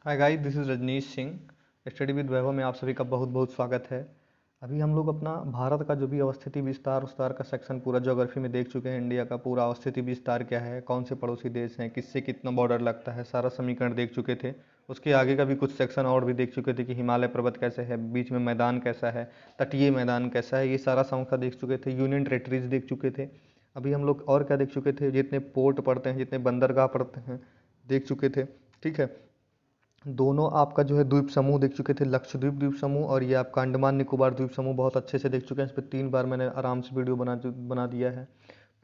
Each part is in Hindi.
Hi guys, this is Rajneesh Singh. Study with Vaibhav में आप सभी का बहुत बहुत स्वागत है। अभी हम लोग अपना भारत का जो भी अवस्थिति विस्तार उस्तार का सेक्शन पूरा ज्योग्राफी में देख चुके हैं। इंडिया का पूरा अवस्थिति विस्तार क्या है, कौन से पड़ोसी देश हैं, किससे कितना बॉर्डर लगता है, सारा समीकरण देख चुके थे। उसके आगे का भी कुछ सेक्शन और भी देख चुके थे कि हिमालय पर्वत कैसे है, बीच में मैदान कैसा है, तटीय मैदान कैसा है, ये सारा समूचा देख चुके थे। यूनियन टेरेटरीज देख चुके थे। अभी हम लोग और क्या देख चुके थे, जितने पोर्ट पड़ते हैं, जितने बंदरगाह पड़ते हैं, देख चुके थे। ठीक है, दोनों आपका जो है द्वीप समूह देख चुके थे, लक्षद्वीप द्वीप समूह और ये आपका अंडमान निकोबार द्वीप समूह बहुत अच्छे से देख चुके हैं। इस पर 3 बार मैंने आराम से वीडियो बना दिया है।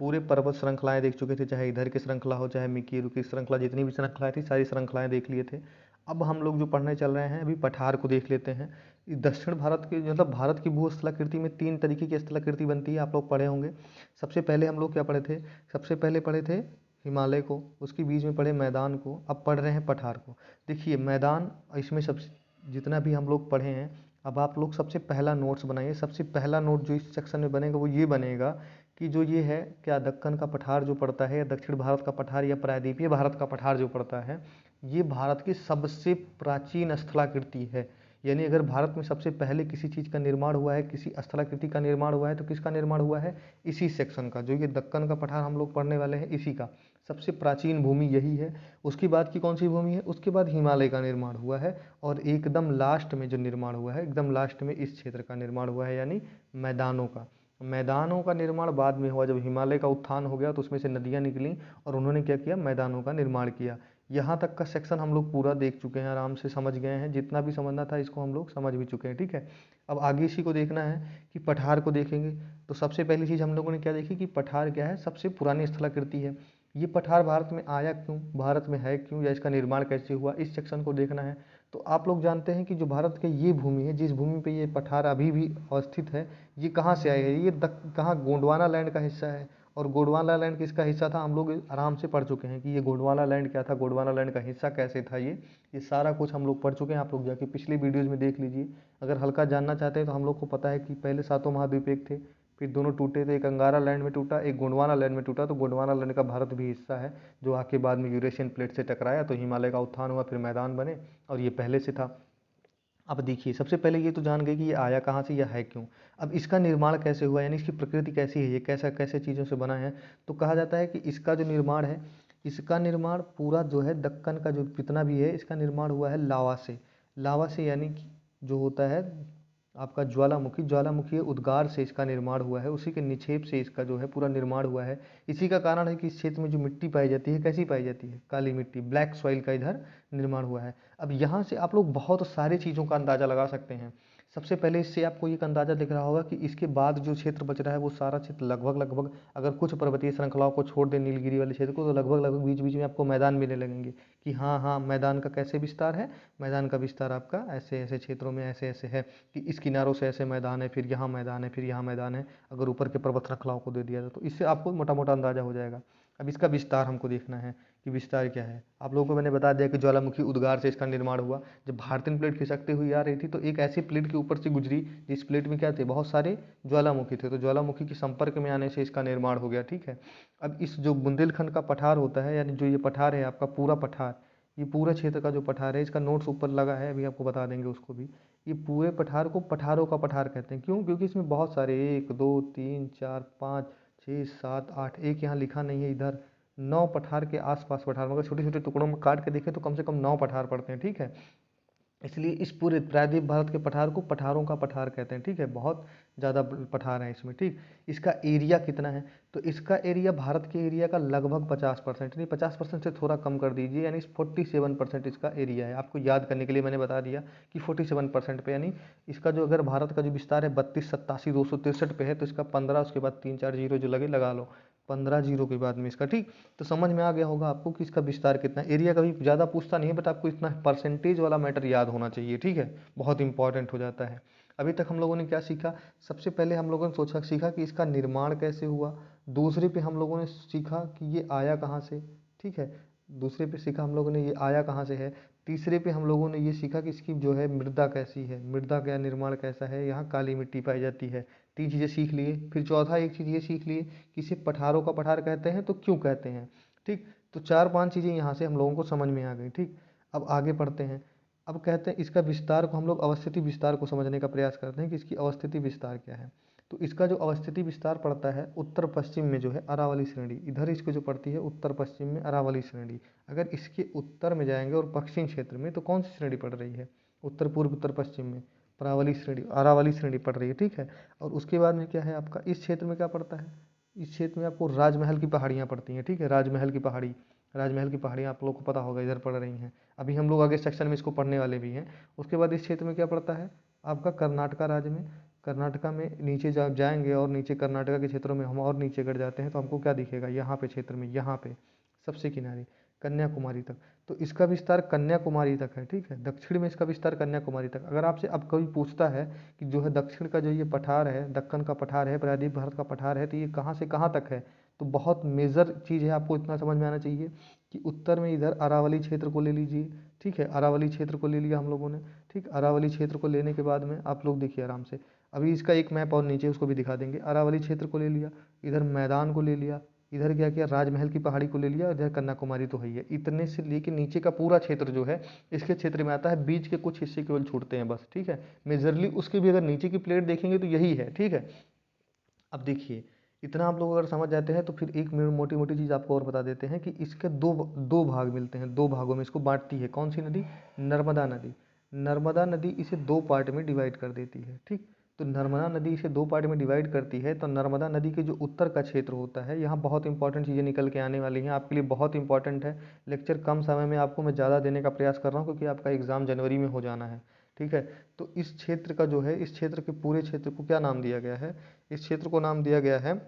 पूरे पर्वत श्रृंखलाएं देख चुके थे, चाहे इधर की श्रृंखला हो, चाहे मिकीरू की श्रृंखला, जितनी भी श्रृंखलाएं थी सारी श्रृंखलाएं देख लिए थे। अब हम लोग जो पढ़ने चल रहे हैं, अभी पठार को देख लेते हैं। दक्षिण भारत के मतलब भारत की भूस्थलाकृति में 3 तरीके की स्थलाकृति बनती है, आप लोग पढ़े होंगे। सबसे पहले हम लोग क्या पढ़े थे, सबसे पहले पढ़े थे हिमालय को, उसके बीच में पढ़े मैदान को, अब पढ़ रहे हैं पठार को। देखिए मैदान, इसमें सब जितना भी हम लोग पढ़े हैं, अब आप लोग सबसे पहला नोट्स बनाइए। सबसे पहला नोट जो इस सेक्शन में बनेगा वो ये बनेगा कि जो ये है क्या, दक्कन का पठार जो पड़ता है, या दक्षिण भारत का पठार या प्रायद्वीपीय भारत का पठार जो पड़ता है, ये भारत की सबसे प्राचीन स्थलाकृति है। यानी अगर भारत में सबसे पहले किसी चीज़ का निर्माण हुआ है, किसी स्थलाकृति का निर्माण हुआ है, तो किसका निर्माण हुआ है, इसी सेक्शन का। जो ये दक्कन का पठार हम लोग पढ़ने वाले हैं, इसी का सबसे प्राचीन भूमि यही है। उसके बाद की कौन सी भूमि है, उसके बाद हिमालय का निर्माण हुआ है, और एकदम लास्ट में जो निर्माण हुआ है, एकदम लास्ट में इस क्षेत्र का निर्माण हुआ है, यानी मैदानों का। मैदानों का निर्माण बाद में हुआ, जब हिमालय का उत्थान हो गया तो उसमें से नदियाँ निकली और उन्होंने क्या किया, मैदानों का निर्माण किया। यहाँ तक का सेक्शन हम लोग पूरा देख चुके हैं, आराम से समझ गए हैं, जितना भी समझना था इसको हम लोग समझ भी चुके हैं। ठीक है, अब आगे इसी को देखना है कि पठार को देखेंगे। तो सबसे पहली चीज़ हम लोगों ने क्या देखी कि पठार क्या है, सबसे पुरानी स्थलाकृति है। ये पठार भारत में आया क्यों, भारत में है क्यों, या इसका निर्माण कैसे हुआ, इस सेक्शन को देखना है। तो आप लोग जानते हैं कि जो भारत के ये भूमि है, जिस भूमि पे ये पठार अभी भी अवस्थित है, ये कहाँ से आए है, ये कहाँ, गोंडवाना लैंड का हिस्सा है। और गोंडवाना लैंड किसका हिस्सा था, हम लोग आराम से पढ़ चुके हैं कि ये गोंडवाना लैंड क्या था, गोंडवाना लैंड का हिस्सा कैसे था। ये सारा कुछ हम लोग पढ़ चुके हैं। आप लोग जाके पिछली वीडियोज़ में देख लीजिए। अगर हल्का जानना चाहते हैं तो हम लोग को पता है कि पहले सातों महाद्वीप एक थे, फिर दोनों टूटे थे, एक अंगारा लैंड में टूटा, एक गोंडवाना लैंड में टूटा। तो गोंडवाना लैंड का भारत भी हिस्सा है, जो आके बाद में यूरेशियन प्लेट से टकराया तो हिमालय का उत्थान हुआ, फिर मैदान बने, और ये पहले से था। अब देखिए, सबसे पहले ये तो जान गए कि ये आया कहाँ से या है क्यों। अब इसका निर्माण कैसे हुआ, यानी इसकी प्रकृति कैसी है, ये कैसा कैसे चीज़ों से बना है। तो कहा जाता है कि इसका जो निर्माण है, इसका निर्माण पूरा जो है दक्कन का जो जितना भी है, इसका निर्माण हुआ है लावा से। लावा से यानी कि जो होता है आपका ज्वालामुखी, ज्वालामुखी उद्गार से इसका निर्माण हुआ है, उसी के निक्षेप से इसका जो है पूरा निर्माण हुआ है। इसी का कारण है कि इस क्षेत्र में जो मिट्टी पाई जाती है, कैसी पाई जाती है, काली मिट्टी, ब्लैक सॉइल का इधर निर्माण हुआ है। अब यहाँ से आप लोग बहुत सारी चीज़ों का अंदाज़ा लगा सकते हैं। सबसे पहले इससे आपको एक अंदाज़ा दिख रहा होगा कि इसके बाद जो क्षेत्र बच रहा है वो सारा क्षेत्र लगभग लगभग, अगर कुछ पर्वतीय श्रृंखलाओं को छोड़ दें, नीलगिरी वाले क्षेत्र को, तो लगभग लगभग बीच बीच में आपको मैदान मिलने लगेंगे कि हाँ हाँ, मैदान का कैसे विस्तार है, मैदान का विस्तार आपका ऐसे ऐसे क्षेत्रों में ऐसे ऐसे है कि इस किनारों से ऐसे मैदान है, फिर यहाँ मैदान है, फिर यहाँ मैदान है। अगर ऊपर के पर्वत श्रृंखलाओं को दे दिया जाए तो इससे आपको मोटा मोटा अंदाज़ा हो जाएगा। अब इसका विस्तार हमको देखना है कि विस्तार क्या है। आप लोगों को मैंने बता दिया कि ज्वालामुखी उद्गार से इसका निर्माण हुआ। जब भारतीय प्लेट खिसकते हुए आ रही थी तो एक ऐसी प्लेट के ऊपर से गुजरी जिस प्लेट में क्या थे, बहुत सारे ज्वालामुखी थे, तो ज्वालामुखी के संपर्क में आने से इसका निर्माण हो गया। ठीक है, अब इस जो बुंदेलखंड का पठार होता है, यानी जो ये पठार है आपका पूरा पठार, ये पूरे क्षेत्र का जो पठार है, इसका नोट्स ऊपर लगा है, अभी आपको बता देंगे उसको भी। ये पूरे पठार को पठारों का पठार कहते हैं। क्यों, क्योंकि इसमें बहुत सारे 1 2 3 4 5 6 7 8, एक यहाँ लिखा नहीं है, इधर 9 पठार के आसपास पठार, मगर छोटे छोटे टुकड़ों में काट के देखें तो कम से कम 9 पठार पड़ते हैं। ठीक है, इसलिए इस पूरे प्रायद्वीप भारत के पठार को पठारों का पठार कहते हैं। ठीक है, बहुत ज़्यादा पठार हैं इसमें। ठीक, इसका एरिया कितना है, तो इसका एरिया भारत के एरिया का लगभग 50%, नहीं 50% से थोड़ा कम कर दीजिए, यानी 47% इसका एरिया है। आपको याद करने के लिए मैंने बता दिया कि 47% पे, यानी इसका जो अगर भारत का जो विस्तार है 32 87 263 पे है, तो इसका 15, उसके बाद 3 4 जीरो जो लगे लगा लो, 15 जीरो के बाद में इसका। ठीक, तो समझ में आ गया होगा आपको कि इसका विस्तार कितना है। एरिया कभी ज़्यादा पूछता नहीं है, बट आपको इतना परसेंटेज वाला मैटर याद होना चाहिए। ठीक है, बहुत इंपॉर्टेंट हो जाता है। अभी तक हम लोगों ने क्या सीखा, सबसे पहले हम लोगों ने सीखा कि इसका निर्माण कैसे हुआ। दूसरे पे हम लोगों ने सीखा कि ये आया कहाँ से। ठीक है, दूसरे पे सीखा हम लोगों ने ये आया कहाँ से है। तीसरे पे हम लोगों ने ये सीखा कि इसकी जो है मृदा कैसी है, मृदा का निर्माण कैसा है, यहाँ काली मिट्टी पाई जाती है। 3 चीज़ें सीख लिए। फिर चौथा एक चीज़ ये सीख लिए कि इसे पठारों का पठार कहते हैं, तो क्यों कहते हैं। ठीक, तो 4 5 चीज़ें यहाँ से हम लोगों को समझ में आ गई। ठीक, अब आगे पढ़ते हैं। अब कहते हैं इसका विस्तार को हम लोग अवस्थिति विस्तार को समझने का प्रयास करते हैं कि इसकी अवस्थिति विस्तार क्या है। तो इसका जो अवस्थिति विस्तार पड़ता है उत्तर पश्चिम में जो है अरावली श्रेणी, इधर इसको जो पड़ती है उत्तर पश्चिम में अरावली श्रेणी। अगर इसके उत्तर में जाएंगे और पश्चिम क्षेत्र में तो कौन सी श्रेणी पड़ रही है, उत्तर पूर्व उत्तर पश्चिम में अरावली श्रेणी, अरावली श्रेणी पड़ रही है, ठीक है। और उसके बाद में क्या है आपका, इस क्षेत्र में क्या पड़ता है, इस क्षेत्र में आपको राजमहल की पहाड़ियाँ पड़ती हैं, ठीक है। राजमहल की पहाड़ी, राजमहल की पहाड़ियाँ आप लोग को पता होगा इधर पड़ रही हैं। अभी हम लोग आगे सेक्शन में इसको पढ़ने वाले भी हैं। उसके बाद इस क्षेत्र में क्या पड़ता है आपका, कर्नाटका राज्य में, कर्नाटका में नीचे जब जाएंगे और नीचे कर्नाटका के क्षेत्रों में हम और नीचे गड़ जाते हैं तो हमको क्या दिखेगा, यहाँ पे क्षेत्र में, यहाँ पे सबसे किनारे कन्याकुमारी तक। तो इसका विस्तार कन्याकुमारी तक है, ठीक है। दक्षिण में इसका विस्तार कन्याकुमारी तक। अगर आपसे अब कोई पूछता है कि जो है दक्षिण का जो ये पठार है, दक्कन का पठार है, प्रायद्वीप भारत का पठार है, तो ये कहाँ से कहाँ तक है, तो बहुत मेजर चीज़ है, आपको इतना समझ में आना चाहिए कि उत्तर में इधर अरावली क्षेत्र को ले लीजिए, ठीक है। अरावली क्षेत्र को ले लिया हम लोगों ने, ठीक। अरावली क्षेत्र को लेने के बाद में आप लोग देखिए आराम से, अभी इसका एक मैप और नीचे उसको भी दिखा देंगे। अरावली क्षेत्र को ले लिया, इधर मैदान को ले लिया, इधर क्या किया, राजमहल की पहाड़ी को ले लिया, इधर कन्याकुमारी तो है ही है। इतने से लेके नीचे का पूरा क्षेत्र जो है इसके क्षेत्र में आता है, बीच के कुछ हिस्से केवल छूटते हैं बस, ठीक है। मेजरली उसके भी अगर नीचे की प्लेट देखेंगे तो यही है, ठीक है। अब देखिए इतना आप लोग अगर समझ जाते हैं तो फिर एक मोटी मोटी चीज़ आपको और बता देते हैं कि इसके दो दो भाग मिलते हैं, दो भागों में इसको बांटती है कौन सी नदी, नर्मदा नदी। नर्मदा नदी इसे दो पार्ट में डिवाइड कर देती है, ठीक। तो नर्मदा नदी इसे दो पार्ट में डिवाइड करती है। तो नर्मदा नदी के जो उत्तर का क्षेत्र होता है, यहाँ बहुत इंपॉर्टेंट चीज़ें निकल के आने वाली हैं आपके लिए, बहुत इंपॉर्टेंट है। लेक्चर कम समय में आपको मैं ज़्यादा देने का प्रयास कर रहा हूँ क्योंकि आपका एग्ज़ाम जनवरी में हो जाना है, ठीक है। तो इस क्षेत्र का जो है, इस क्षेत्र के पूरे क्षेत्र को क्या नाम दिया गया है, इस क्षेत्र को नाम दिया गया है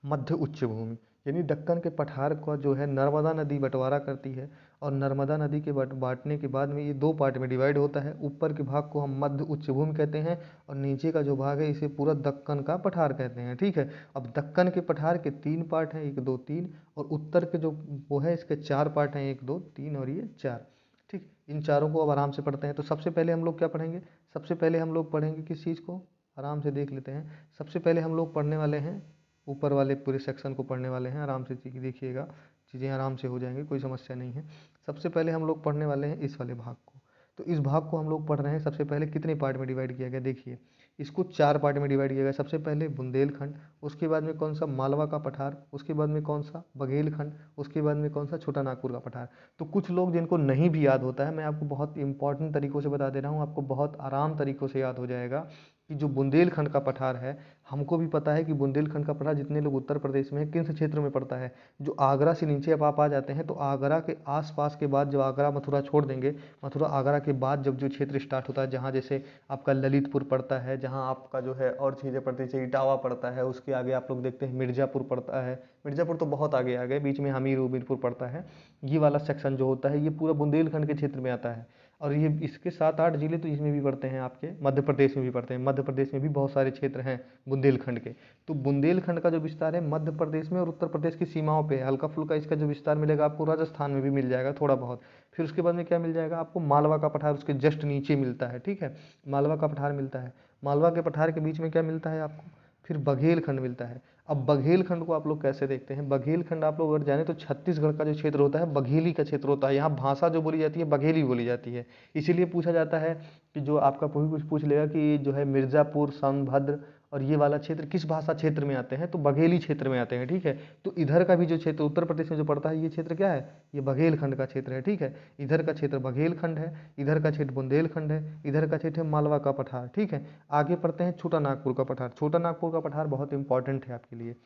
मध्य उच्च भूमि। यानी दक्कन के पठार का जो है नर्मदा नदी बंटवारा करती है और नर्मदा नदी के बांटने के बाद में ये दो पार्ट में डिवाइड होता है। ऊपर के भाग को हम मध्य उच्च भूमि कहते हैं और नीचे का जो भाग है इसे पूरा दक्कन का पठार कहते हैं, ठीक है। अब दक्कन के पठार के तीन पार्ट हैं, एक दो तीन, और उत्तर के जो वो है इसके चार पार्ट हैं, एक दो तीन और ये चार, ठीक। इन चारों को अब आराम से पढ़ते हैं। तो सबसे पहले हम लोग क्या पढ़ेंगे, सबसे पहले हम लोग पढ़ेंगे किस चीज़ को, आराम से देख लेते हैं। सबसे पहले हम लोग पढ़ने वाले हैं ऊपर वाले पूरे सेक्शन को पढ़ने वाले हैं, आराम से देखिएगा, चीज़ें आराम से हो जाएंगी, कोई समस्या नहीं है। सबसे पहले हम लोग पढ़ने वाले हैं इस वाले भाग को। तो इस भाग को हम लोग पढ़ रहे हैं, सबसे पहले कितने पार्ट में डिवाइड किया गया, देखिए इसको चार पार्ट में डिवाइड किया गया। सबसे पहले बुंदेलखंड, उसके बाद में कौन सा, मालवा का पठार, उसके बाद में कौन सा, बघेलखंड, उसके बाद में कौन सा, छोटा नागपुर का पठार। तो कुछ लोग जिनको नहीं भी याद होता है, मैं आपको बहुत इंपॉर्टेंट तरीक़ों से बता दे रहा हूँ, आपको बहुत आराम तरीक़ों से याद हो जाएगा कि जो बुंदेलखंड का पठार है, हमको भी पता है कि बुंदेलखंड का पठार जितने लोग उत्तर प्रदेश में है किस क्षेत्र में पड़ता है। जो आगरा से नीचे अब आप आ जाते हैं तो आगरा के आसपास के बाद जब आगरा मथुरा छोड़ देंगे, मथुरा आगरा के बाद जब जो क्षेत्र स्टार्ट होता है, जहाँ जैसे आपका ललितपुर पड़ता है, जहाँ आपका जो है और चीज़ें पड़ती है, जैसे इटावा पड़ता है, उसके आगे आप लोग देखते हैं मिर्ज़ापुर पड़ता है, मिर्ज़ापुर तो बहुत आगे आ गए, बीच में हमीरपुर पड़ता है। ये वाला सेक्शन जो होता है ये पूरा बुंदेलखंड के क्षेत्र में आता है। और ये इसके 7-8 जिले तो इसमें भी पड़ते हैं, आपके मध्य प्रदेश में भी पड़ते हैं। मध्य प्रदेश में भी बहुत सारे क्षेत्र हैं बुंदेलखंड के। तो बुंदेलखंड का जो विस्तार है मध्य प्रदेश में और उत्तर प्रदेश की सीमाओं पे है। हल्का फुल्का इसका जो विस्तार मिलेगा आपको राजस्थान में भी मिल जाएगा थोड़ा बहुत। फिर उसके बाद में क्या मिल जाएगा आपको, मालवा का पठार उसके जस्ट नीचे मिलता है, ठीक है। मालवा का पठार मिलता है, मालवा के पठार के बीच में क्या मिलता है आपको, फिर बघेलखंड मिलता है। अब बघेलखंड को आप लोग कैसे देखते हैं, बघेलखंड आप लोग अगर जाने तो छत्तीसगढ़ का जो क्षेत्र होता है बघेली का क्षेत्र होता है। यहाँ भाषा जो बोली जाती है बघेली बोली जाती है। इसीलिए पूछा जाता है कि जो आपका कोई कुछ पूछ लेगा कि जो है मिर्ज़ापुर, सोनभद्र और ये वाला क्षेत्र किस भाषा क्षेत्र में आते हैं, तो बघेली क्षेत्र में आते हैं, ठीक है। तो इधर का भी जो क्षेत्र उत्तर प्रदेश में जो पड़ता है ये क्षेत्र क्या है, ये बघेलखंड का क्षेत्र है, ठीक है। इधर का क्षेत्र बघेलखंड है, इधर का क्षेत्र बुंदेलखंड है, इधर का क्षेत्र है मालवा का पठार, ठीक है। आगे पढ़ते हैं छोटा नागपुर का पठार। छोटा नागपुर का पठार बहुत इंपॉर्टेंट है आपके लिए।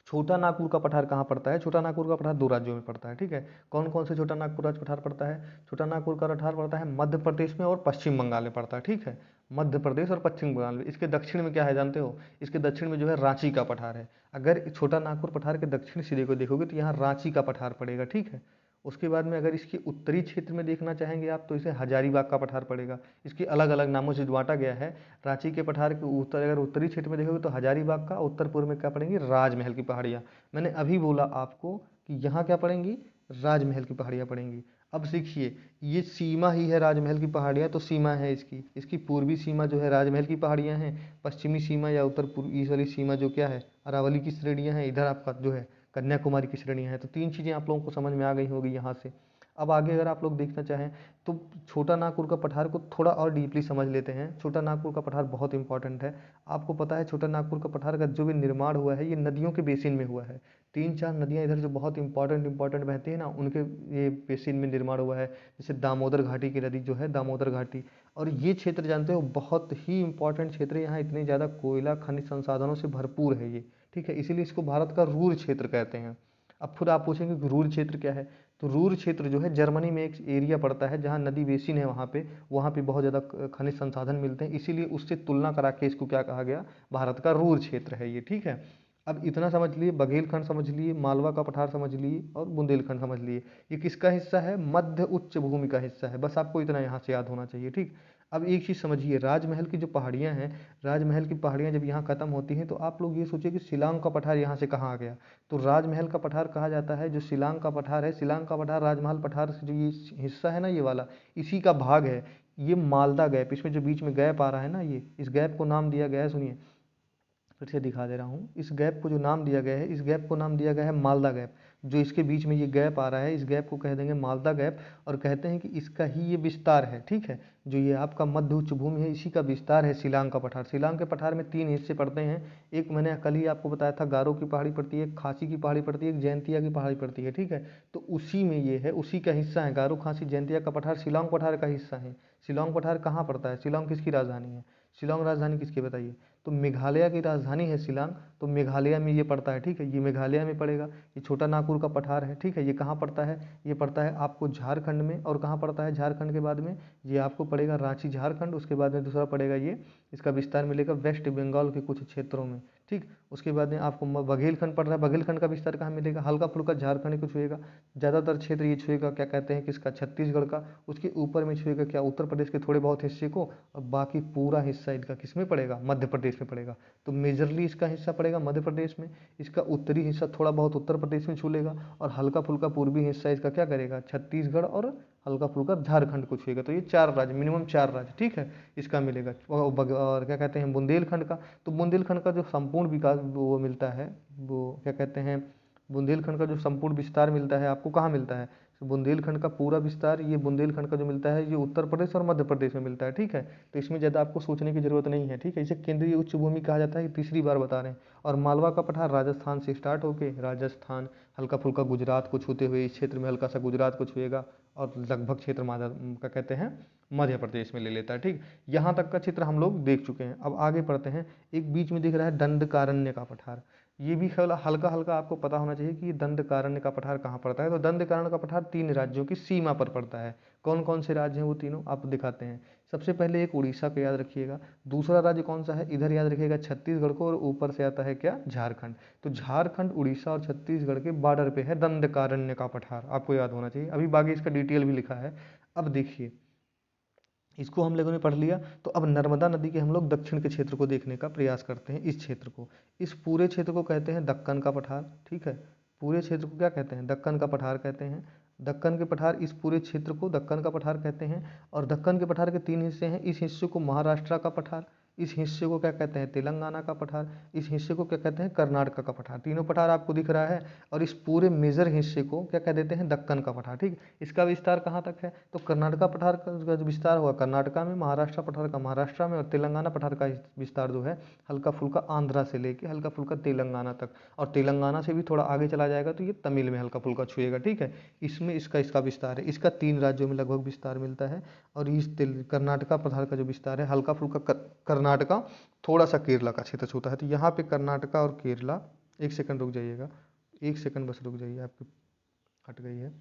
छोटा नागपुर का पठार कहाँ पड़ता है, छोटा नागपुर का पठार दो राज्यों में पड़ता है, ठीक है। कौन कौन से छोटा नागपुर राज्य पठार पड़ता है, छोटा नागपुर का पठार पड़ता है मध्य प्रदेश में और पश्चिम बंगाल में पड़ता है, ठीक है। मध्य प्रदेश और पश्चिम बंगाल में। इसके दक्षिण में क्या है जानते हो, इसके दक्षिण में जो है रांची का पठार है। अगर छोटा नागपुर पठार के दक्षिण सिरे को देखोगे तो यहाँ रांची का पठार पड़ेगा, ठीक है। उसके बाद में अगर इसके उत्तरी क्षेत्र में देखना चाहेंगे आप तो इसे हजारीबाग का पठार पड़ेगा। इसके अलग अलग नामों से बांटा गया है। रांची के पठार के उत्तर अगर उत्तरी क्षेत्र में देखोगे तो हजारीबाग का, उत्तर पूर्व में क्या पड़ेंगी, राजमहल की पहाड़ियाँ। मैंने अभी बोला आपको कि यहाँ क्या पड़ेंगी, राजमहल की पहाड़ियाँ पड़ेंगी। अब सीखिए ये सीमा ही है राजमहल की पहाड़ियाँ, तो सीमा है इसकी, इसकी पूर्वी सीमा जो है राजमहल की पहाड़ियाँ हैं, पश्चिमी सीमा या उत्तर पूर्वी वाली सीमा जो क्या है अरावली की श्रेणियाँ हैं, इधर आपका जो है कन्याकुमारी की श्रेणियाँ हैं। तो तीन चीज़ें आप लोगों को समझ में आ गई होगी यहाँ से। अब आगे अगर आप लोग देखना चाहें तो छोटा नागपुर का पठार को थोड़ा और डीपली समझ लेते हैं। छोटा नागपुर का पठार बहुत इंपॉर्टेंट है। आपको पता है छोटा नागपुर का पठार का जो भी निर्माण हुआ है ये नदियों के बेसिन में हुआ है। 3-4 नदियाँ इधर जो बहुत इंपॉर्टेंट बहती है ना, उनके ये बेसिन में निर्माण हुआ है। जैसे दामोदर घाटी की नदी जो है, दामोदर घाटी। और ये क्षेत्र जानते हो बहुत ही इंपॉर्टेंट क्षेत्र है। यहाँ इतने ज़्यादा कोयला खनिज संसाधनों से भरपूर है ये, ठीक है। इसीलिए इसको भारत का रूर क्षेत्र कहते हैं। अब खुद आप पूछेंगे कि रूर क्षेत्र क्या है, तो रूर क्षेत्र जो है जर्मनी में एक एरिया पड़ता है जहाँ नदी बेसिन है, वहाँ पे बहुत ज़्यादा खनिज संसाधन मिलते हैं। इसीलिए उससे तुलना करा के इसको क्या कहा गया, भारत का रूर क्षेत्र है ये, ठीक है। अब इतना समझ लिए, बघेलखंड समझ लिए, मालवा का पठार समझ लिए और बुंदेलखंड समझ लिए। ये किसका हिस्सा है, मध्य उच्च भूमि का हिस्सा है। बस आपको इतना यहाँ से याद होना चाहिए, ठीक। अब एक चीज़ समझिए, राजमहल की जो पहाड़ियाँ हैं, राजमहल की पहाड़ियाँ जब यहाँ खत्म होती हैं तो आप लोग ये सोचिए कि शिलांग का पठार यहाँ से कहाँ आ गया। तो राजमहल का पठार कहा जाता है जो शिलांग का पठार है, शिलांग का पठार राजमहल पठार से जो ये हिस्सा है ना, ये वाला इसी का भाग है। ये मालदा गैप, इसमें जो बीच में गैप आ रहा है ना, ये इस गैप को नाम दिया गया है, सुनिए फिर से दिखा दे रहा हूँ। इस गैप को जो नाम दिया गया है, इस गैप को नाम दिया गया है मालदा गैप। जो इसके बीच में ये गैप आ रहा है, इस गैप को कह देंगे मालदा गैप। और कहते हैं कि इसका ही ये विस्तार है, ठीक है। जो ये आपका मध्य उच्च भूमि है, इसी का विस्तार है शिलांग का पठार। शिलांग के पठार में 3 हिस्से पड़ते हैं। एक मैंने कल ही आपको बताया था, गारो की पहाड़ी पड़ती है, एक खासी की पहाड़ी पड़ती है, एक जैंतिया की पहाड़ी पड़ती है, ठीक है। तो उसी में ये है, उसी का हिस्सा है। गारो, खासी, जैंतिया का पठार शिलांग पठार का हिस्सा है। शिलांग पठार कहाँ पड़ता है, शिलांग किसकी राजधानी है, शिलांग राजधानी किसकी बताइए। तो मेघालय की राजधानी है शिलांग, तो मेघालय में ये पड़ता है, ठीक है। ये मेघालय में पड़ेगा। ये छोटा नागपुर का पठार है, ठीक है। ये कहाँ पड़ता है, ये पड़ता है आपको झारखंड में। और कहाँ पड़ता है झारखंड के बाद में, ये आपको पड़ेगा रांची झारखंड। उसके बाद में दूसरा पड़ेगा ये, इसका विस्तार मिलेगा वेस्ट बंगाल के कुछ क्षेत्रों में, ठीक। उसके बाद में आपको बघेलखंड पड़ रहा है, बघेलखंड का विस्तार कहाँ मिलेगा, हल्का फुल्का झारखंड को छुएगा। ज़्यादातर क्षेत्र ये छुएगा, क्या कहते हैं किसका, छत्तीसगढ़ का। उसके ऊपर में छुएगा क्या, उत्तर प्रदेश के थोड़े बहुत हिस्से को। और बाकी पूरा हिस्सा इनका किस में पड़ेगा, मध्य प्रदेश में पड़ेगा। तो मेजरली इसका हिस्सा पड़ेगा मध्य प्रदेश में। इसका उत्तरी हिस्सा थोड़ा बहुत उत्तर प्रदेश में छू लेगा। और हल्का फुल्का पूर्वी हिस्सा इसका क्या करेगा, छत्तीसगढ़ और हल्का फुल्का झारखंड को छुएगा। तो ये 4 राज्य, मिनिमम 4 राज्य, ठीक है, इसका मिलेगा। और क्या कहते हैं बुंदेलखंड का, तो बुंदेलखंड का जो संपूर्ण विकास वो मिलता है, वो क्या कहते हैं, बुंदेलखंड का जो संपूर्ण विस्तार मिलता है आपको कहाँ मिलता है, तो बुंदेलखंड का पूरा विस्तार, ये बुंदेलखंड का जो मिलता है ये उत्तर प्रदेश और मध्य प्रदेश में मिलता है, ठीक है। तो इसमें ज़्यादा आपको सोचने की जरूरत नहीं है, ठीक है। इसे केंद्रीय उच्च भूमि कहा जाता है, ये तीसरी बार बता रहे हैं। और मालवा का पठार राजस्थान से स्टार्ट होके, राजस्थान हल्का फुल्का गुजरात को छूते हुए, इस क्षेत्र में हल्का सा गुजरात को छुएगा। और लगभग क्षेत्र क्या कहते हैं मध्य प्रदेश में ले लेता है, ठीक। यहाँ तक का चित्र हम लोग देख चुके हैं। अब आगे बढ़ते हैं। एक बीच में दिख रहा है दंडकारण्य का पठार। ये भी हल्का हल्का आपको पता होना चाहिए कि दंडकारण्य का पठार कहाँ पड़ता है। तो दंडकारण्य का पठार 3 राज्यों की सीमा पर पड़ता है। कौन कौन से राज्य हैं वो तीनों आपको दिखाते हैं। सबसे पहले एक उड़ीसा को याद रखिएगा। दूसरा राज्य कौन सा है, इधर याद रखिएगा छत्तीसगढ़ को। और ऊपर से आता है क्या, झारखंड। तो झारखंड, उड़ीसा और छत्तीसगढ़ के बॉर्डर पे है दंडकारण्य का पठार, आपको याद होना चाहिए। अभी बाकी इसका डिटेल भी लिखा है। अब देखिए, इसको हम लोगों ने पढ़ लिया। तो अब नर्मदा नदी के हम लोग दक्षिण के क्षेत्र को देखने का प्रयास करते हैं। इस क्षेत्र को, इस पूरे क्षेत्र को कहते हैं दक्कन का पठार, ठीक है। पूरे क्षेत्र को क्या कहते हैं, दक्कन का पठार कहते हैं। दक्कन के पठार, इस पूरे क्षेत्र को दक्कन का पठार कहते हैं। और दक्कन के पठार के 3 हिस्से हैं। इस हिस्से को महाराष्ट्र का पठार, इस हिस्से को क्या कहते हैं तेलंगाना का पठार, इस हिस्से को क्या कहते हैं कर्नाटक का पठार। तीनों पठार आपको दिख रहा है। और इस पूरे मेजर हिस्से को क्या कह देते हैं, दक्कन का पठार, ठीक। इसका विस्तार कहाँ तक है, तो कर्नाटका पठार का जो विस्तार हुआ कर्नाटका में, महाराष्ट्र पठार का महाराष्ट्र में, और तेलंगाना पठार का विस्तार जो है हल्का फुल्का आंध्रा से लेके हल्का फुल्का तेलंगाना तक। और तेलंगाना से भी थोड़ा आगे चला जाएगा तो ये तमिल में हल्का फुल्का छुएगा, ठीक है। इसमें इसका इसका विस्तार है। इसका 3 राज्यों में लगभग विस्तार मिलता है। और इस कर्नाटका पठार का जो विस्तार है हल्का फुल्का कर्नाटका, थोड़ा सा केरला का क्षेत्र छूता है। तो यहाँ पे कर्नाटका और केरला, एक सेकंड रुक जाइएगा, एक सेकंड बस रुक जाइए, आपकी हट गई है,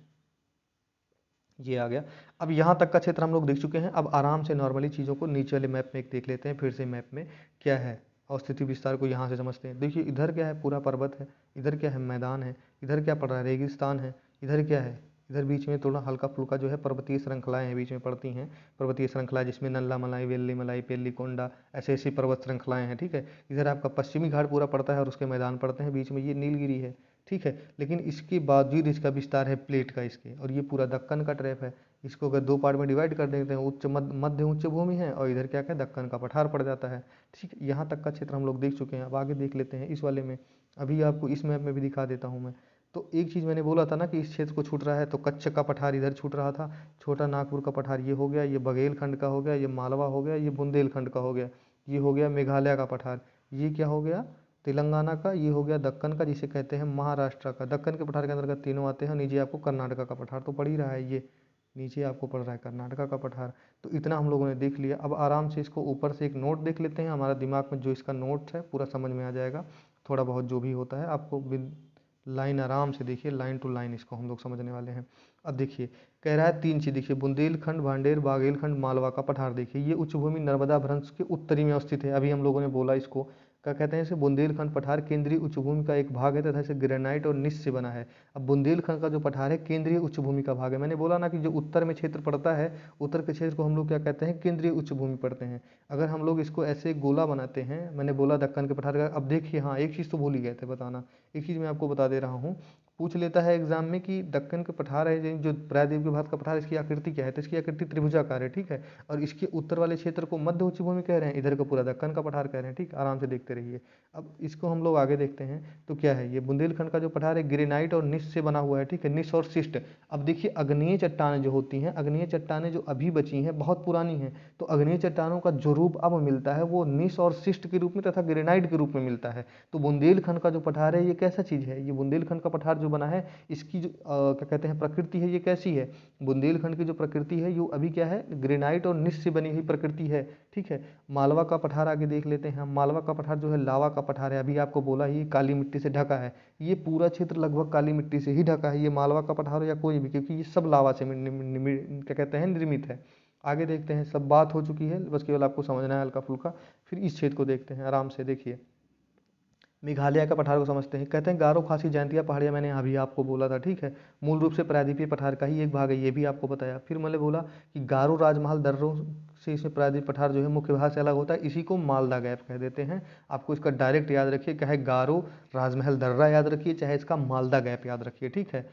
ये आ गया। अब यहाँ तक का क्षेत्र हम लोग देख चुके हैं। अब आराम से नॉर्मली चीज़ों को नीचे वाले मैप में एक देख लेते हैं, फिर से मैप में क्या है और स्थिति विस्तार को यहाँ से समझते हैं। देखिए इधर क्या है, पूरा पर्वत है। इधर क्या है, मैदान है। इधर क्या पड़ रहा है, रेगिस्तान है। इधर क्या है, इधर बीच में थोड़ा हल्का फुल्का जो है पर्वतीय श्रृंखलाएं हैं, बीच में पड़ती हैं पर्वतीय श्रृंखलाएं, जिसमें नल्ला मलाई, वेल्ली मलाई, पेल्ली कोंडा, ऐसे ऐसी पर्वत श्रृंखलाएं हैं, ठीक है। इधर आपका पश्चिमी घाट पूरा पड़ता है और उसके मैदान पड़ते हैं, बीच में ये नीलगिरी है, ठीक है। लेकिन इसके बावजूद इसका विस्तार है प्लेट का इसके, और ये पूरा दक्कन का ट्रैप है। इसको अगर 2 पार्ट में डिवाइड कर देते हैं, उच्च मध्य उच्च भूमि है और इधर क्या है दक्कन का पठार पड़ जाता है, ठीक। यहाँ तक का क्षेत्र हम लोग देख चुके हैं। अब आगे देख लेते हैं इस वाले में। अभी आपको इस मैप में भी दिखा देता हूँ मैं। तो एक चीज़ मैंने बोला था ना कि इस क्षेत्र को छूट रहा है, तो कच्छ का पठार इधर छूट रहा था, छोटा नागपुर का पठार ये हो गया, ये बघेलखंड का हो गया, ये मालवा हो गया, ये बुंदेलखंड का हो गया, ये हो गया मेघालय का पठार, ये क्या हो गया तेलंगाना का, ये हो गया दक्कन का जिसे कहते हैं महाराष्ट्र का। दक्कन के पठार के अंतर्गत तीनों आते हैं। नीचे आपको कर्नाटका का पठार तो पड़ ही रहा है, ये नीचे आपको पड़ रहा है कर्नाटका का पठार। तो इतना हम लोगों ने देख लिया। अब आराम से इसको ऊपर से एक नोट देख लेते हैं, हमारा दिमाग में जो इसका नोट है पूरा समझ में आ जाएगा। थोड़ा बहुत जो भी होता है आपको लाइन आराम से देखिए, लाइन टू लाइन इसको हम लोग समझने वाले हैं। अब देखिए कह रहा है तीन चीज़, देखिए बुंदेलखंड, भांडेर, बागेलखंड, मालवा का पठार। देखिए ये उच्च भूमि नर्मदा भ्रंश के उत्तरी में अवस्थित है। अभी हम लोगों ने बोला इसको क्या कहते हैं, इसे बुंदेलखंड पठार केंद्रीय उच्च भूमि का एक भाग है तथा इसे ग्रेनाइट और निस से बना है। अब बुंदेलखंड का जो पठार है केंद्रीय उच्च भूमि का भाग है। मैंने बोला ना कि जो उत्तर में क्षेत्र पड़ता है, उत्तर के क्षेत्र को हम लोग क्या कहते हैं, केंद्रीय उच्च भूमि पढ़ते हैं। अगर हम लोग इसको ऐसे गोला बनाते हैं, मैंने बोला दक्कन के पठार का। अब देखिए हाँ एक चीज़ तो भूल ही गए थे बताना, एक चीज़ मैं आपको बता दे रहा हूँ। पूछ लेता है एग्जाम में कि दक्कन के पठार है जो प्रायद्वीप के भारत का पठार, इसकी आकृति क्या है, तो इसकी आकृति त्रिभुजाकार है, ठीक है। और इसके उत्तर वाले क्षेत्र को मध्य उच्च भूमि कह रहे हैं, इधर का पूरा दक्कन का पठार कह रहे हैं, ठीक। आराम से देखते रहिए। अब इसको हम लोग आगे देखते हैं तो क्या है, ये बुंदेलखंड का जो पठार है ग्रेनाइट और निस से बना हुआ है, ठीक है, निस और शिष्ट। अब देखिए अग्नेय चट्टानें जो होती हैं, अग्नेय चट्टानें जो अभी बची हैं बहुत पुरानी हैं, तो अग्नेय चट्टानों का जो रूप अब मिलता है वो निस और शिष्ट के रूप में तथा ग्रेनाइट के रूप में मिलता है। तो बुंदेलखंड का जो पठार है ये कैसा चीज़ है, ये बुंदेलखंड का पठार जो बना है इसकी जो क्या कहते हैं प्रकृति है, ये कैसी है, बुंदेलखंड की जो प्रकृति है ये अभी क्या है, ग्रेनाइट और निस से बनी हुई प्रकृति है, ठीक है। मालवा का पठार आगे देख लेते हैं हम। मालवा का पठार जो है लावा का पठार है, अभी आपको बोला ही काली मिट्टी से ढका है। ये पूरा क्षेत्र लगभग काली मिट्टी से ही ढका है, ये मालवा का पठार हो या कोई भी, क्योंकि ये सब लावा से क्या कहते हैं निर्मित है। आगे देखते हैं, सब बात हो चुकी है, बस केवल आपको समझना है हल्का फुल्का। फिर इस क्षेत्र को देखते हैं आराम से, देखिए मेघालय का पठार को समझते हैं। कहते हैं गारो खासी जयंतिया पहाड़ियाँ, मैंने अभी आपको बोला था, ठीक है, मूल रूप से प्रायद्वीपीय पठार का ही एक भाग है, ये भी आपको बताया। फिर मैंने बोला कि गारो राजमहल दर्रों से इसमें प्रायद्वीप पठार जो है मुख्य भाग से अलग होता है, इसी को मालदा गैप कह देते हैं। आपको इसका डायरेक्ट याद रखिए, चाहे गारो राजमहल दर्रा याद रखिए, चाहे इसका मालदा गैप याद रखिए, ठीक है,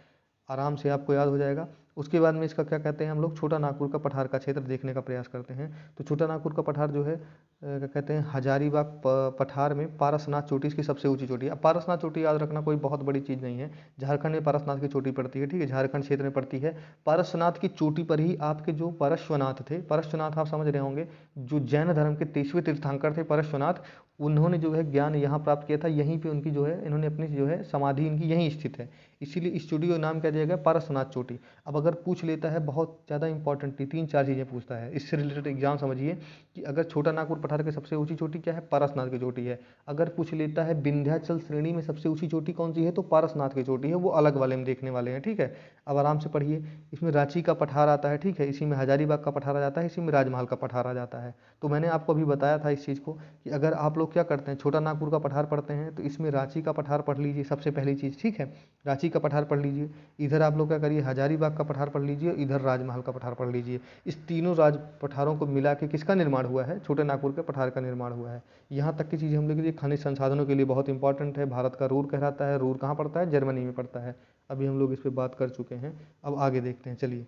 आराम से आपको याद हो जाएगा। उसके बाद में इसका क्या कहते हैं, हम लोग छोटा नागपुर का पठार का क्षेत्र देखने का प्रयास करते हैं। तो छोटा नागपुर का पठार जो है क्या कहते हैं, हजारीबाग पठार में पारसनाथ चोटी इसकी सबसे ऊंची चोटी है। अब पारसनाथ चोटी याद रखना कोई बहुत बड़ी चीज़ नहीं है, झारखंड में पारसनाथ की चोटी पड़ती है, ठीक है, झारखंड क्षेत्र में पड़ती है। पारसनाथ की चोटी पर ही आपके जो पारश्वनाथ थे, पारश्वनाथ आप समझ रहे होंगे, जो जैन धर्म के 23वें तीर्थंकर थे पारश्वनाथ, उन्होंने जो है ज्ञान यहाँ प्राप्त किया था, यहीं पे उनकी जो है इन्होंने अपनी जो है समाधि इनकी यहीं स्थित है, इसीलिए इस चोटी का नाम क्या दिया गया, पारसनाथ चोटी। अब अगर पूछ लेता है, बहुत ज़्यादा इंपॉर्टेंट तीन चार चीज़ें पूछता है, इससे रिलेटेड एग्जाम समझिए कि अगर छोटा नागपुर पठार की सबसे ऊंची चोटी क्या है, पारसनाथ की चोटी है। अगर पूछ लेता है विंध्याचल श्रेणी में सबसे ऊंची चोटी कौन सी है, तो पारसनाथ की चोटी है, वो अलग वाले में देखने वाले हैं, ठीक है। अब आराम से पढ़िए, इसमें रांची का पठार आता है, ठीक है, इसी में हजारीबाग का पठार आ जाता है, इसी में राजमहल का पठार आ जाता है। तो मैंने आपको अभी बताया था इस चीज़ को कि अगर आप लोग क्या करते हैं, छोटा नागपुर का पठार पढ़ते हैं तो इसमें रांची का पठार पढ़ लीजिए सबसे पहली चीज़, ठीक है, रांची का पठार पढ़ लीजिए। इधर आप लोग क्या करिए, हजारीबाग का पठार पढ़ लीजिए, इधर राजमहल का पठार पढ़ लीजिए। इस तीनों राज पठारों को मिला के किसका निर्माण हुआ है, छोटे नागपुर के पठार का निर्माण हुआ है। यहाँ तक की चीज़ें हम लोग के लिए खनिज संसाधनों के लिए बहुत इंपॉर्टेंट है। भारत का रूर कहलाता है, रूर कहाँ पड़ता है, जर्मनी में पड़ता है। अभी हम लोग इस पर बात कर चुके हैं, अब आगे देखते हैं, चलिए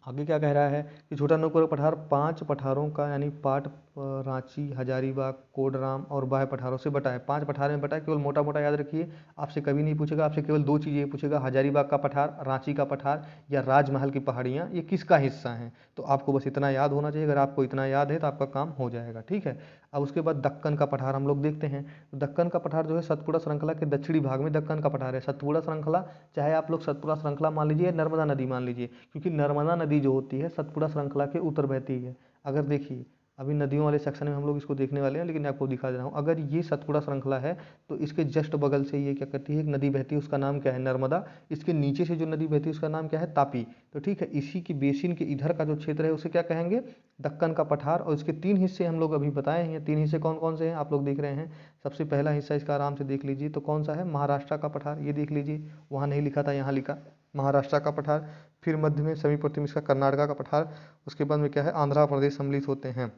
आगे क्या कह रहा है कि छोटा नागपुर पठार 5 पठारों का यानी पाट, रांची, हजारीबाग, कोडराम और बाह्य पठारों से बटा है। 5 पठार में बटा है, केवल मोटा मोटा याद रखिए, आपसे कभी नहीं पूछेगा, आपसे केवल 2 चीज़ें पूछेगा, हजारीबाग का पठार, रांची का पठार या राजमहल की पहाड़ियाँ, ये किसका हिस्सा हैं। तो आपको बस इतना याद होना चाहिए, अगर आपको इतना याद है तो आपका काम हो जाएगा, ठीक है। अब उसके बाद दक्कन का पठार हम लोग देखते हैं। तो दक्कन का पठार जो है सतपुड़ा श्रृंखला के दक्षिणी भाग में दक्कन का पठार है। सतपुड़ा श्रृंखला, चाहे आप लोग सतपुड़ा श्रृंखला मान लीजिए या नर्मदा नदी मान लीजिए, क्योंकि नर्मदा नदी जो होती है सतपुड़ा श्रृंखला के उत्तर बहती है। अगर देखिए अभी नदियों वाले सेक्शन में हम लोग इसको देखने वाले हैं, लेकिन आपको दिखा दे रहा हूँ, अगर ये सतपुड़ा श्रृंखला है तो इसके जस्ट बगल से ये क्या करती है, एक नदी बहती है, उसका नाम क्या है, नर्मदा। इसके नीचे से जो नदी बहती है उसका नाम क्या है, तापी। तो ठीक है, इसी की बेसिन के इधर का जो क्षेत्र है उसे क्या कहेंगे, दक्कन का पठार। और इसके 3 हिस्से हम लोग अभी बताए हैं। 3 हिस्से कौन कौन से हैं आप लोग देख रहे हैं। सबसे पहला हिस्सा इसका आराम से देख लीजिए, तो कौन सा है, महाराष्ट्र का पठार, ये देख लीजिए, वहाँ नहीं लिखा था यहाँ लिखा, महाराष्ट्र का पठार। फिर मध्य में समी पश्चिम इसका कर्नाटका का पठार। उसके बाद में क्या है, आंध्र प्रदेश सम्मिलित होते हैं।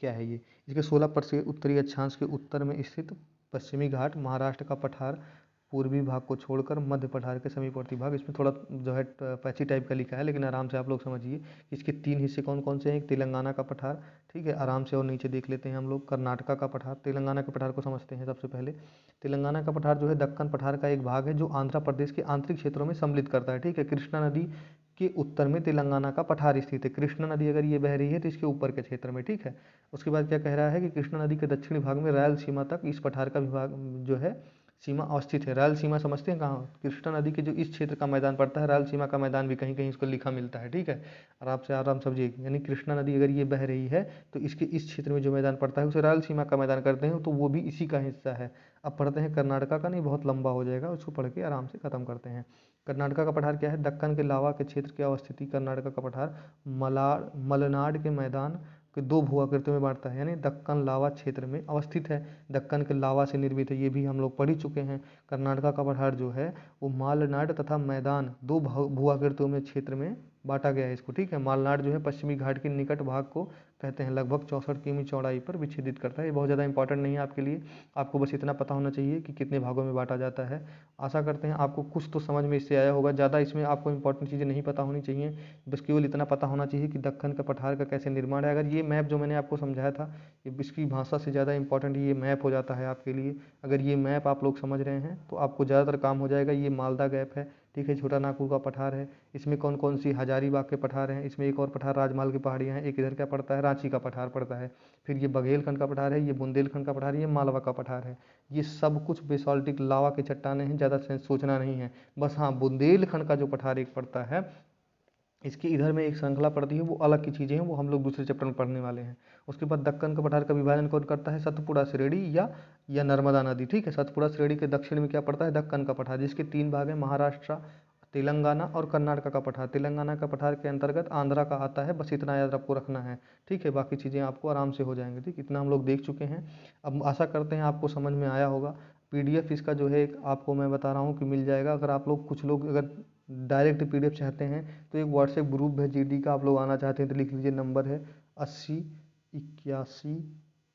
क्या है ये, इसके 16% उत्तरी अक्षांश के उत्तर में स्थित पश्चिमी घाट महाराष्ट्र का पठार पूर्वी भाग को छोड़कर मध्य पठार के समीपवर्ती भाग। इसमें थोड़ा जो है पैची टाइप का लिखा है, लेकिन आराम से आप लोग समझिए। इसके 3 हिस्से कौन कौन से हैं? एक तेलंगाना का पठार, ठीक है, आराम से और नीचे देख लेते हैं हम लोग। कर्नाटका का पठार, तेलंगाना के पठार को समझते हैं सबसे पहले। तेलंगाना का पठार जो है दक्कन पठार का एक भाग है, जो आंध्र प्रदेश के आंतरिक क्षेत्रों में सम्मिलित करता है, ठीक है। कृष्णा नदी के उत्तर में तेलंगाना का पठार स्थित है। कृष्णा नदी अगर ये बह रही है तो इसके ऊपर के क्षेत्र में, ठीक है। उसके बाद क्या कह रहा है कि कृष्णा नदी के दक्षिणी भाग में रायलसीमा तक इस पठार का विभाग जो है सीमा अवस्थित है। रायलसीमा समझते हैं कहाँ? कृष्णा नदी के जो इस क्षेत्र का मैदान पड़ता है, रायलसीमा का मैदान भी कहीं कहीं इसको लिखा मिलता है, ठीक है। आराम समझिए, यानी कृष्णा नदी अगर ये बह रही है तो इसके इस क्षेत्र में जो मैदान पड़ता है उसे रायलसीमा का मैदान करते हैं, तो वो भी इसी का हिस्सा है। अब पढ़ते हैं कर्नाटका का, नहीं बहुत लंबा हो जाएगा, उसको पढ़ के आराम से खत्म करते हैं। कर्नाटका का पठार क्या है? दक्कन के लावा के क्षेत्र की अवस्थिति कर्नाटका का पठार मलनाड के मैदान के 2 भूआकृतियों में बांटता है, यानी दक्कन लावा क्षेत्र में अवस्थित है। दक्कन के लावा से निर्मित है, ये भी हम लोग पढ़ ही चुके हैं। कर्नाटका का पठार जो है वो मालनाड तथा मैदान 2 भूआकृतियों में क्षेत्र में बांटा गया है इसको, ठीक है। मालनाड जो है पश्चिमी घाट के निकट भाग को कहते हैं, लगभग 64 किमी चौड़ाई पर विच्छेदित करता है। ये बहुत ज़्यादा इंपॉर्टेंट नहीं है आपके लिए, आपको बस इतना पता होना चाहिए कि कितने भागों में बांटा जाता है। आशा करते हैं आपको कुछ तो समझ में इससे आया होगा। ज़्यादा इसमें आपको इंपॉर्टेंट चीज़ें नहीं पता होनी चाहिए, बस केवल इतना पता होना चाहिए कि दक्कन का पठार का कैसे निर्माण है। अगर ये मैप जो मैंने आपको समझाया था, इसकी भाषा से ज़्यादा इंपॉर्टेंट ये मैप हो जाता है आपके लिए। अगर ये मैप आप लोग समझ रहे हैं तो आपको ज़्यादातर काम हो जाएगा। ये मालदा गैप है, ठीक है, छोटा नागपुर का पठार है। इसमें कौन कौन सी हजारीबाग के पठार हैं, इसमें एक और पठार राजमहल की पहाड़ियाँ हैं, एक इधर क्या पड़ता है, रांची का पठार पड़ता है। फिर ये बघेलखंड का पठार है, ये बुंदेलखंड का पठार है, ये मालवा का पठार है। ये सब कुछ बेसाल्टिक लावा के चट्टानें हैं, ज़्यादा सोचना नहीं है। बस हाँ, बुंदेलखंड का जो पठार एक पड़ता है, इसकी इधर में एक श्रृंखला पड़ती है, वो अलग की चीज़ें हैं, वो हम लोग दूसरे चैप्टर में पढ़ने वाले हैं। उसके बाद दक्कन का पठार का विभाजन कौन करता है? सतपुड़ा श्रेणी या नर्मदा नदी, ठीक है। सतपुड़ा श्रेणी के दक्षिण में क्या पड़ता है? दक्कन का पठार, जिसके 3 भाग हैं, महाराष्ट्र, तेलंगाना और कर्नाटका का पठार। तेलंगाना का पठार के अंतर्गत आंध्रा का आता है, बस इतना याद आपको रखना है, ठीक है। बाकी चीज़ें आपको आराम से हो जाएंगी, ठीक। इतना हम लोग देख चुके हैं। अब आशा करते हैं आपको समझ में आया होगा। पीडीएफ इसका जो है आपको मैं बता रहा हूँ कि मिल जाएगा। अगर आप लोग कुछ लोग अगर डायरेक्ट पीडीएफ चाहते हैं तो एक व्हाट्सएप ग्रुप है जीडी का, आप लोग आना चाहते हैं तो लिख लीजिए, नंबर है 80 81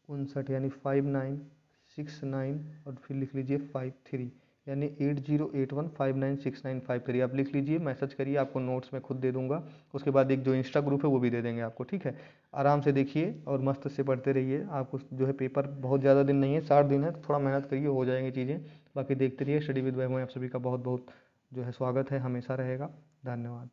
59, यानी 5969 और फिर लिख लीजिए 53, यानी 8081596953। आप लिख लीजिए, मैसेज करिए, आपको नोट्स में खुद दे दूंगा। उसके बाद एक जो इंस्टा ग्रुप है वो भी दे देंगे आपको, ठीक है। आराम से देखिए और मस्त से पढ़ते रहिए। आपको जो है पेपर बहुत ज़्यादा दिन नहीं है, 60 दिन है, तो थोड़ा मेहनत करिए, हो जाएंगी चीज़ें। बाकी देखते रहिए स्टडी विद वैभव में आप सभी का बहुत बहुत जो है स्वागत है, हमेशा रहेगा। धन्यवाद।